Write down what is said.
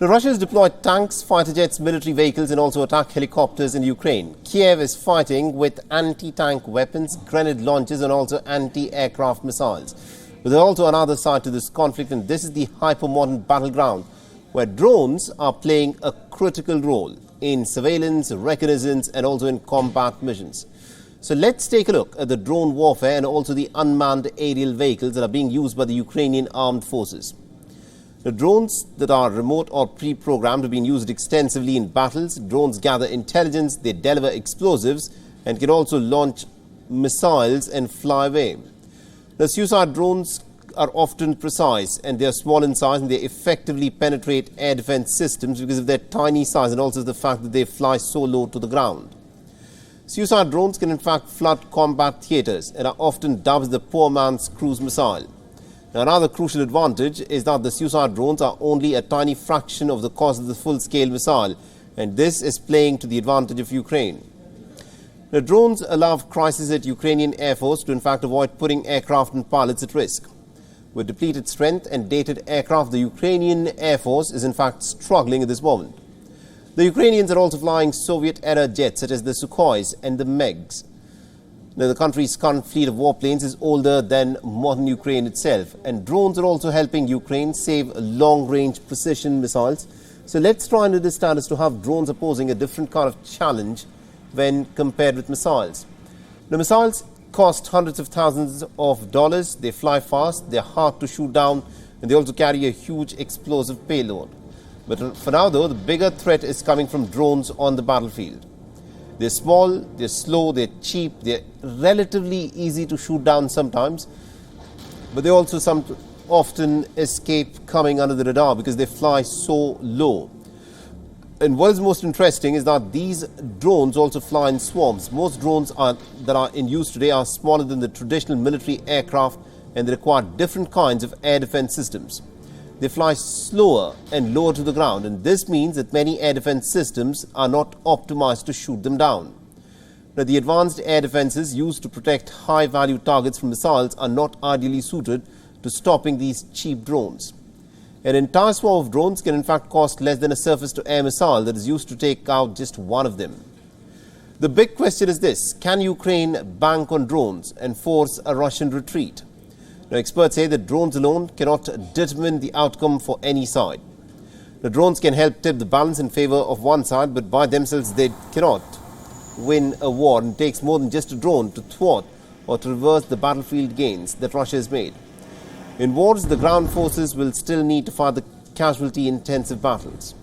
Russia has deployed tanks, fighter jets, military vehicles and also attack helicopters in Ukraine. Kyiv is fighting with anti-tank weapons, granite launchers and also anti-aircraft missiles. But there's also another side to this conflict, and this is the hyper-modern battleground where drones are playing a critical role in surveillance, reconnaissance and also in combat missions. So let's take a look at the drone warfare and also the unmanned aerial vehicles that are being used by the Ukrainian armed forces. The drones that are remote or pre-programmed have been used extensively in battles. Drones gather intelligence, they deliver explosives and can also launch missiles and fly away. The suicide drones are often precise and they are small in size and they effectively penetrate air defense systems because of their tiny size and also the fact that they fly so low to the ground. Suicide drones can in fact flood combat theatres and are often dubbed the poor man's cruise missile. Now, another crucial advantage is that the suicide drones are only a tiny fraction of the cost of the full-scale missile, and this is playing to the advantage of Ukraine. The drones allow crisis at Ukrainian Air Force to in fact avoid putting aircraft and pilots at risk. With depleted strength and dated aircraft, the Ukrainian Air Force is in fact struggling at this moment. The Ukrainians are also flying Soviet-era jets such as the Sukhois and the MiGs. Now, the country's current fleet of warplanes is older than modern Ukraine itself, and drones are also helping Ukraine save long-range precision missiles. So let's try and understand as to how drones are posing a different kind of challenge when compared with missiles. The missiles cost hundreds of thousands of dollars, they fly fast, they're hard to shoot down, and they also carry a huge explosive payload. But for now though, the bigger threat is coming from drones on the battlefield. They're small, they're slow, they're cheap, they're relatively easy to shoot down sometimes, but they also often escape coming under the radar because they fly so low. And what is most interesting is that these drones also fly in swarms. Most drones that are in use today are smaller than the traditional military aircraft and they require different kinds of air defense systems. They fly slower and lower to the ground, and this means that many air defense systems are not optimized to shoot them down. Now, the advanced air defenses used to protect high-value targets from missiles are not ideally suited to stopping these cheap drones. An entire swarm of drones can in fact cost less than a surface-to-air missile that is used to take out just one of them. The big question is this: can Ukraine bank on drones and force a Russian retreat? Now, experts say that drones alone cannot determine the outcome for any side. The drones can help tip the balance in favor of one side, but by themselves they cannot win a war. And it takes more than just a drone to thwart or to reverse the battlefield gains that Russia has made. In wars, the ground forces will still need to fight the casualty-intensive battles.